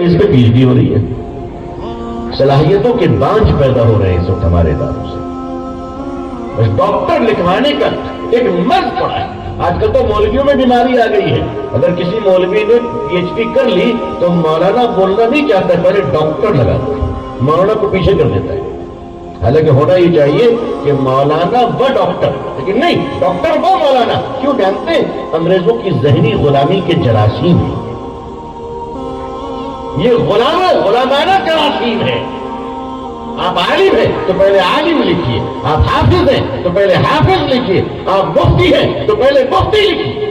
اس پہ P H D ہو رہی ہے. صلاحیتوں کے بانجھ پیدا ہو رہے ہیں اس وقت ہمارے اداروں سے. بس ڈاکٹر لکھوانے کا ایک مرض پڑا ہے. آج کل تو مولویوں میں بیماری آ گئی ہے. اگر کسی مولوی نے پی ایچ ڈی کر لی تو مولانا بولنا نہیں چاہتا ہے، پہلے ڈاکٹر لگاتا ہے، مولانا کو پیچھے کر دیتا ہے. حالانکہ ہونا یہ چاہیے کہ مولانا و ڈاکٹر، لیکن نہیں، ڈاکٹر و مولانا. کیوں جانتے ہیں؟ انگریزوں کی ذہنی غلامی کے جراثیم ہیں یہ. غلامانہ جراثیم ہے. آپ عالم ہیں تو پہلے عالم لکھیے، آپ حافظ ہیں تو پہلے حافظ لکھیے، آپ مفتی ہیں تو پہلے مفتی لکھیے،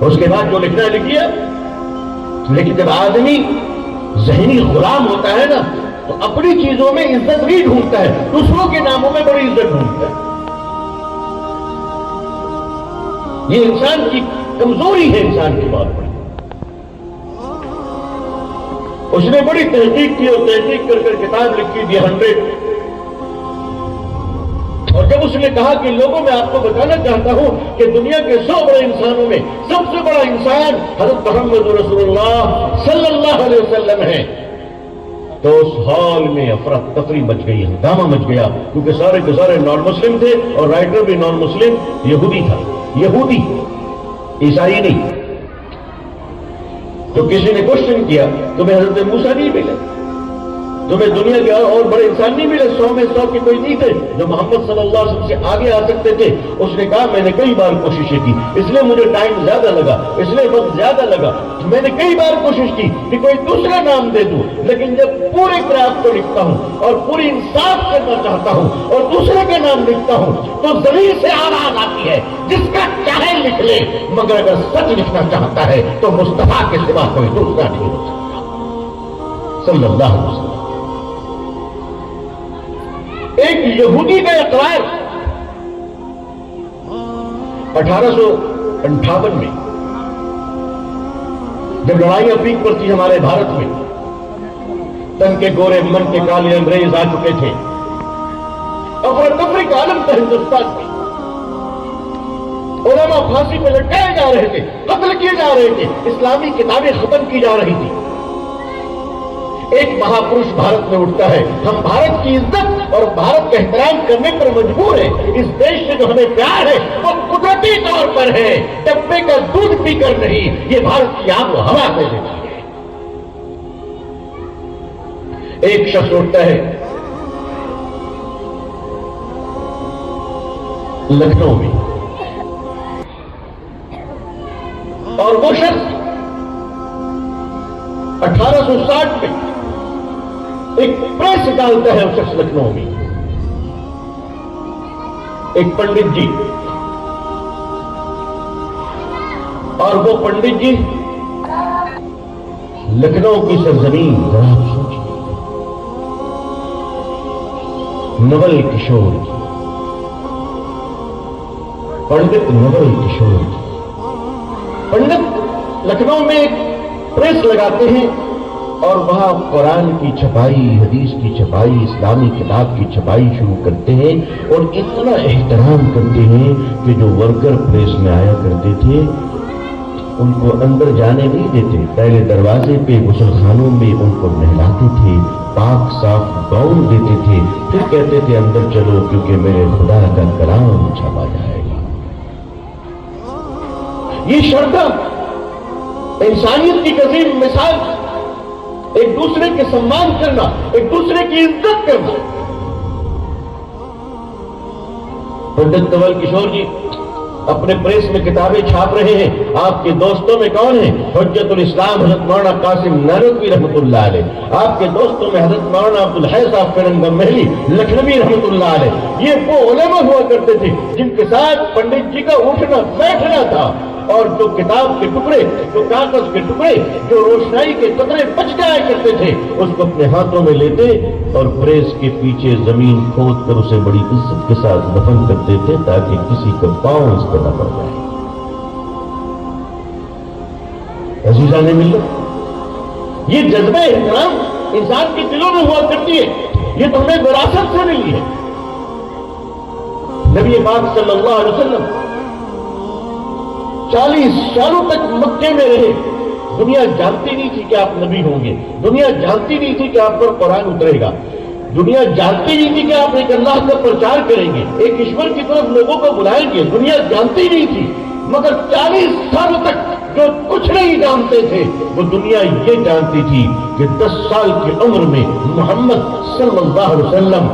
اس کے بعد جو لکھنا ہے لکھیے. لیکن جب آدمی ذہنی غلام ہوتا ہے نا تو اپنی چیزوں میں عزت نہیں ڈھونڈتا ہے، دوسروں کے ناموں میں بڑی عزت ڈھونڈتا ہے. یہ انسان کی کمزوری ہے، انسان کی بات بڑی. اس نے بڑی تحقیق کی اور تحقیق کر کر کتاب لکھی دی 100. اور جب اس نے کہا کہ لوگوں میں آپ کو بتانا چاہتا ہوں کہ دنیا کے 100 بڑے انسانوں میں سب سے بڑا انسان حضرت محمد رسول اللہ صلی اللہ علیہ وسلم ہے، تو اس ہال میں افراتفری مچ گئی، ہنگامہ مچ گیا، کیونکہ سارے کے سارے نان مسلم تھے اور رائٹر بھی نان مسلم یہودی تھا. یہودی، عیسائی نہیں. تو کسی نے کوشچن کیا تمہیں حضرت موسیٰ نہیں ملے، تمہیں دنیا کے اور بڑے انسان نہیں ملے، 100 میں 100 کے کوئی نہیں تھے جو محمد صلی اللہ علیہ وسلم سے آگے آ سکتے تھے؟ اس نے کہا میں نے کئی بار کوششیں کی، اس لیے مجھے ٹائم زیادہ لگا، اس لیے وقت زیادہ لگا. میں نے کئی بار کوشش کی کہ کوئی دوسرا نام دے دوں، لیکن جب پورے کراف کو لکھتا ہوں اور پوری انصاف کرنا چاہتا ہوں اور دوسرے کا نام لکھتا ہوں تو زمین سے آواز آتی ہے جس کا چاہے لکھ لے، مگر اگر سچ لکھنا چاہتا ہے تو مصطفیٰ کے سوا کوئی دوسرا نہیں ہو سکتا صلی اللہ علیہ وسلم. ایک یہودی کا اقرار 1858 میں جب لڑائیاں پیک پر تھی ہمارے بھارت میں، تن کے گورے من کے کالے انگریز آ چکے تھے، افراتفری کا عالم تھا ہندوستان میں. علماء پھانسی پہ لٹکائے جا رہے تھے، قتل کیے جا رہے تھے، اسلامی کتابیں ختم کی جا رہی تھی. ایک مہاپروش بھارت میں اٹھتا ہے. ہم بھارت کی عزت اور بھارت کا احترام کرنے پر مجبور ہیں. اس دیش سے جو ہمیں پیار ہے وہ قدرتی طور پر ہے، ڈبے کا دودھ پی کر نہیں. یہ بھارت کی آب و ہوا میں لیتی ہے. ایک شخص اٹھتا ہے لکھنؤ میں، اور وہ شخص 1860 میں ایک پریس ڈالتا ہے. وہ شخص لکھنؤ میں ایک پنڈت جی، اور وہ پنڈت جی لکھنؤ کی سرزمین، ذرا آپ سوچیے، نول کشور جی، پنڈت نول کشور جی. پنڈت لکھنؤ میں ایک پریس لگاتے ہیں اور وہاں قرآن کی چھپائی، حدیث کی چھپائی، اسلامی کتاب کی چھپائی شروع کرتے ہیں، اور اتنا احترام کرتے ہیں کہ جو ورکر پریس میں آیا کرتے تھے ان کو اندر جانے نہیں دیتے. پہلے دروازے پہ غسل خانوں میں ان کو نہلاتے تھے، پاک صاف گاؤن دیتے تھے، پھر کہتے تھے اندر چلو کیونکہ میرے خدا کا کلام چھپا جائے گا. یہ شرطہ انسانیت کی عظیم مثال، ایک دوسرے کے سمان کرنا، ایک دوسرے کی عزت کرنا. پنڈت نول کشور جی اپنے پریس میں کتابیں چھاپ رہے ہیں. آپ کے دوستوں میں کون ہیں؟ حجت الاسلام حضرت مولانا قاسم نانوتوی رحمۃ اللہ علیہ. آپ کے دوستوں میں حضرت مولانا عبدالحی صاحب فرنگ محلی لکھنوی رحمۃ اللہ علیہ. یہ وہ علماء ہوا کرتے تھے جن کے ساتھ پنڈت جی کا اٹھنا بیٹھنا تھا، اور جو کتاب کے ٹکڑے، جو کاغذ کے ٹکڑے، جو روشنائی کے قطرے بچ جایا کرتے تھے اس کو اپنے ہاتھوں میں لیتے اور پریس کے پیچھے زمین کھود کر اسے بڑی عزت کے ساتھ دفن کرتے تھے تاکہ کسی کا پاؤں اس پر نہ پڑ جائے. عزیزان ملت، یہ جذبہ احترام انسان کے دلوں میں ہوا کرتی ہے. یہ تو ہمیں وراثت سے ملی ہے. نبی پاک صلی اللہ علیہ وسلم 40 سالوں تک مکے میں رہے، دنیا جانتی نہیں تھی کہ آپ نبی ہوں گے، دنیا جانتی نہیں تھی کہ آپ پر قرآن اترے گا، دنیا جانتی نہیں تھی کہ آپ ایک اللہ کا پرچار کریں گے، ایک ایشور کی طرف لوگوں کو بلائیں گے، دنیا جانتی نہیں تھی۔ مگر 40 سالوں تک جو کچھ نہیں جانتے تھے وہ دنیا یہ جانتی تھی کہ 10 سال کی عمر میں محمد صلی اللہ علیہ وسلم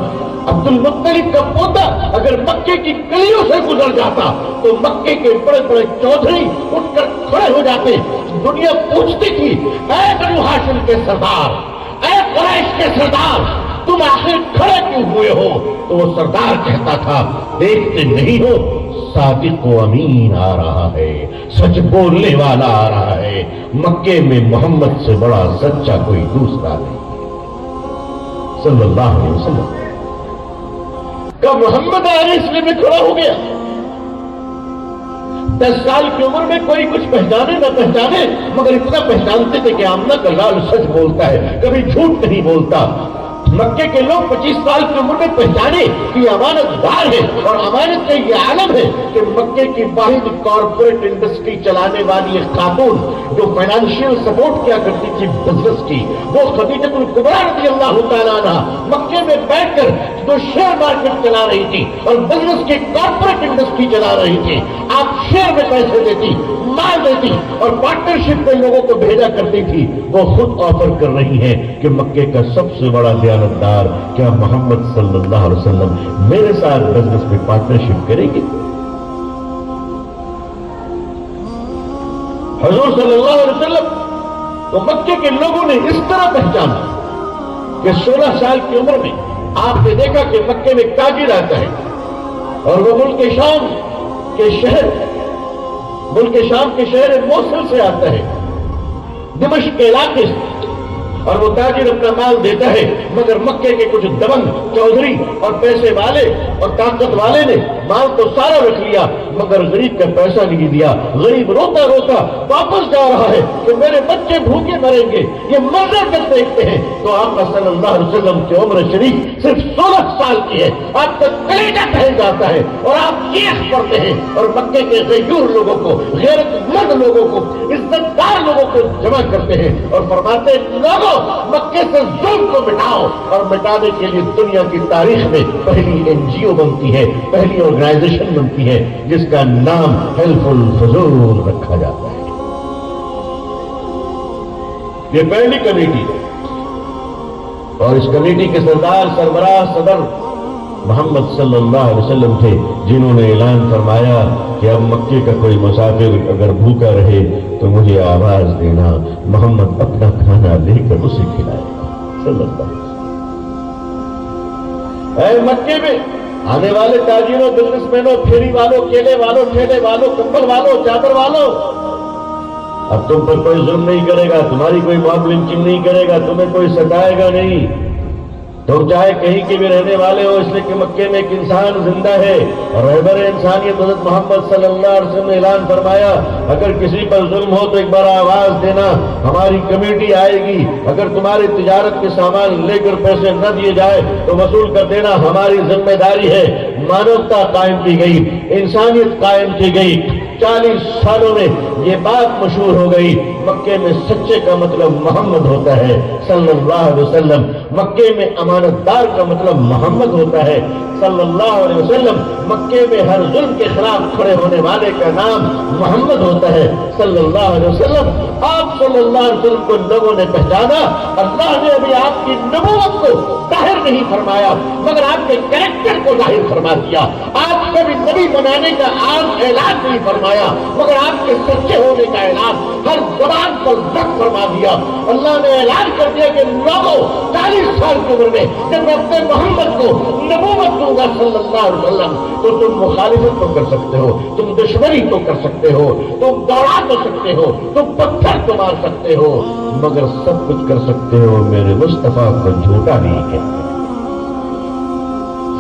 عبد المطلب کا پوتا اگر مکے کی گلیوں سے گزر جاتا تو مکے کے بڑے بڑے چودھری اٹھ کر کھڑے ہو جاتے۔ دنیا پوچھتی تھی، اے بنو ہاشم کے سردار، اے قریش کے سردار، تم آخر کھڑے کیوں ہوئے ہو؟ تو وہ سردار کہتا تھا، دیکھتے نہیں ہو صادق و امین آ رہا ہے، سچ بولنے والا آ رہا ہے، مکے میں محمد سے بڑا سچا کوئی دوسرا نہیں صلی اللہ علیہ وسلم کا۔ محمد آنے اس لیے میں کھڑا ہو گیا۔ 10 سال کی عمر میں کوئی کچھ پہچانے نہ پہچانے مگر اتنا پہچانتے تھے کہ آمنہ کا لال سچ بولتا ہے، کبھی جھوٹ نہیں بولتا۔ مکے کے لوگ 25 سال کی عمر میں پہچانے کہ یہ امانت دار ہے، اور امانت کا یہ عالم ہے کہ مکے کی واحد کارپوریٹ انڈسٹری چلانے والی ایک خاتون جو فائنانشیل سپورٹ کیا کرتی تھی بزنس کی، وہ خدیجہ الکبریٰ رضی اللہ تعالیٰ عنہ مکے میں بیٹھ کر جو شیئر مارکیٹ چلا رہی تھی اور بزنس کی کارپوریٹ انڈسٹری چلا رہی تھی، آپ شیئر میں پیسے دیتی، مال دیتی اور پارٹنرشپ میں لوگوں کو بھیجا کرتی تھی، وہ خود آفر کر رہی ہے کہ مکے کا سب سے بڑا دیانتدار کیا محمد صلی اللہ علیہ وسلم میرے ساتھ بزنس میں پارٹنرشپ کرے گی؟ حضور صلی اللہ علیہ وسلم تو مکے کے لوگوں نے اس طرح پہچانا کہ 16 سال کی عمر میں آپ نے دیکھا کہ مکے میں تاجر آتا ہے اور وہ ملک شام کے شہر موصل سے آتا ہے، دمشق کے علاقے سے، اور وہ تاجر اپنا مال دیتا ہے، مگر مکے کے کچھ دبنگ چودھری اور پیسے والے اور طاقت والے نے مال تو سارا رکھ لیا مگر غریب کا پیسہ نہیں دیا۔ غریب روتا روتا واپس جا رہا ہے کہ میرے بچے بھوکے مریں گے، یہ منظر جب دیکھتے ہیں تو آپ صلی اللہ علیہ وسلم کی عمر شریف صرف 16 سال کی ہے، آپ کا کلیجہ پھیل جاتا ہے اور آپ چیخ پڑتے ہیں اور مکے کے غیور لوگوں کو، غیرت مند لوگوں کو، عزت دار لوگوں کو جمع کرتے ہیں اور فرماتے ہیں، لوگوں مکے سے ظلم کو مٹاؤ۔ اور مٹانے کے لیے دنیا کی تاریخ میں پہلی NGO بنتی ہے، پہلی آرگنائزیشن بنتی ہے جس کا نام حلف الفضول رکھا جاتا ہے۔ یہ پہلی کمیٹی ہے اور اس کمیٹی کے سربراہ صدر محمد صلی اللہ علیہ وسلم تھے، جنہوں نے اعلان فرمایا کہ اب مکے کا کوئی مسافر اگر بھوکا رہے تو مجھے آواز دینا، محمد اپنا کھانا لے کر اسے کھلائے صلی اللہ علیہ وسلم۔ اے مکے میں آنے والے تاجروں، بزنس مینوں، پھیری والوں، کیلے والوں، ٹھیلے والوں، کمبل والوں، چادر والوں، اب تم پر کوئی ظلم نہیں کرے گا، تمہاری کوئی موب لنچنگ نہیں کرے گا، تمہیں کوئی ستائے گا نہیں۔ تم چاہے کہیں کے بھی رہنے والے ہو، اس لیے کہ مکے میں ایک انسان زندہ ہے اور رہبر انسانیت حضرت محمد صلی اللہ علیہ وسلم نے اعلان فرمایا، اگر کسی پر ظلم ہو تو ایک بار آواز دینا، ہماری کمیٹی آئے گی، اگر تمہاری تجارت کے سامان لے کر پیسے نہ دیے جائے تو وصول کر دینا، ہماری ذمہ داری ہے۔ مانوتا قائم کی گئی، انسانیت قائم کی گئی۔ 40 سالوں میں یہ بات مشہور ہو گئی، مکے میں سچے کا مطلب محمد ہوتا ہے صلی اللہ علیہ وسلم، مکے میں امانت دار کا مطلب محمد ہوتا ہے صلی اللہ علیہ وسلم، مکے میں ہر ظلم کے خلاف کھڑے ہونے والے کا نام محمد ہوتا ہے صلی اللہ علیہ وسلم۔ آپ صلی اللہ علیہ وسلم کو لوگوں نے پہچانا، اللہ نے ابھی آپ کی نبوت کو ظاہر نہیں فرمایا مگر آپ کے کریکٹر کو ظاہر فرما دیا، آپ کو بھی نبی بنانے کا عام اعلان نہیں فرمایا مگر آپ کے سچے ہونے کا اعلان ہر زبان پر ضبط فرما دیا۔ اللہ نے اعلان کر دیا کہ لوگوں 40 سال کی عمر میں جب میں اپنے محمد کو نبوت دوں گا صلی اللہ علیہ وسلم تو تم مخالفت تو کر سکتے ہو، تم دشمنی تو کر سکتے ہو، تم دوڑا تو سکتے ہو، تم پتھر تو مار سکتے ہو مگر سب کچھ کر سکتے ہو میرے مصطفیٰ کو جھوٹا نہیں کہتے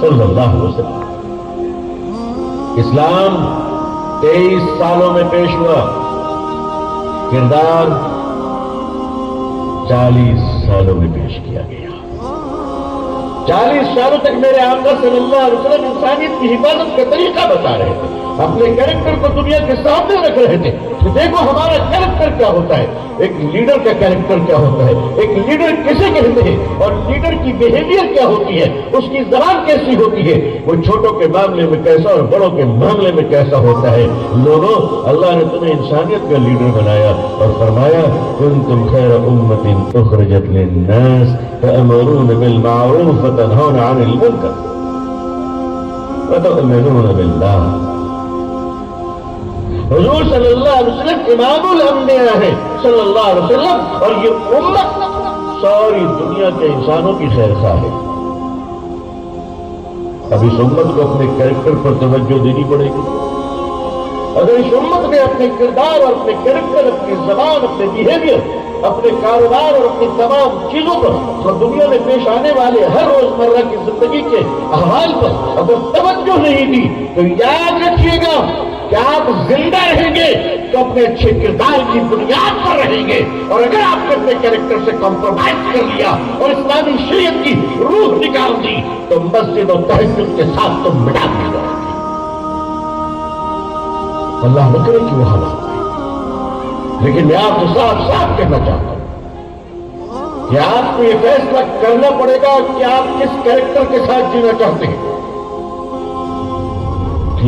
صلی اللہ علیہ وسلم۔ اسلام 23 سالوں میں پیش ہوا، کردار 40 سالوں میں پیش کیا گیا۔ 40 سالوں تک میرے آقا صلی اللہ علیہ وسلم انسانیت کی حفاظت کا طریقہ بتا رہے تھے، اپنے کریکٹر کو دنیا کے سامنے رکھ رہے تھے، کہ دیکھو ہمارا کیریکٹر کیا ہوتا ہے، ایک لیڈر کا کیریکٹر کیا ہوتا ہے، ایک لیڈر کسے کہتے ہیں، اور لیڈر کی بیہیویئر کیا ہوتی ہے، اس کی زبان کیسی ہوتی ہے، وہ چھوٹوں کے معاملے میں کیسا اور بڑوں کے معاملے میں کیسا ہوتا ہے۔ لوگوں، اللہ نے تمہیں انسانیت کا لیڈر بنایا اور فرمایا کنتم خیر امت اخرجت للناس تأمرون بالمعروف وتنہون عن المنکر وتؤمنون باللہ۔ حضور صلی اللہ علیہ وسلم امام الانبیاء ہے صلی اللہ علیہ وسلم، اور یہ امت ساری دنیا کے انسانوں کی خیر خواہ ہے۔ اب اس امت کو اپنے کیریکٹر پر توجہ دینی پڑے گی۔ اگر اس امت نے اپنے کردار اور اپنے کیریکٹر، اپنی زبان، اپنے بیہیویئر، اپنے کاروبار اور اپنی تمام چیزوں پر اور دنیا میں پیش آنے والے ہر روزمرہ کی زندگی کے احوال پر اگر توجہ نہیں دی تو یاد رکھیے گا کہ آپ زندہ رہیں گے تو اپنے اچھے کردار کی بنیاد پر رہیں گے، اور اگر آپ نے اپنے کیریکٹر سے کمپرومائز کر لیا اور اسلامی شریعت کی روح نکال دی تو مسجد و تہجد کے ساتھ تم مٹا دی جاؤ گے۔ اللہ نہ کرے کہ وہ حالات آئے، لیکن میں آپ کو صاف صاف کہنا چاہتا ہوں کہ آپ کو یہ فیصلہ کرنا پڑے گا کہ آپ کس کیریکٹر کے ساتھ جینا چاہتے ہیں۔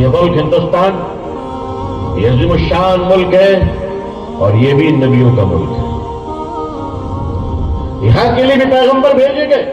یہ ملک ہندوستان یہ عظیم الشان ملک ہے، اور یہ بھی نبیوں کا ملک ہے۔ یہاں کے لیے بھی پیغمبر بھیجے گئے،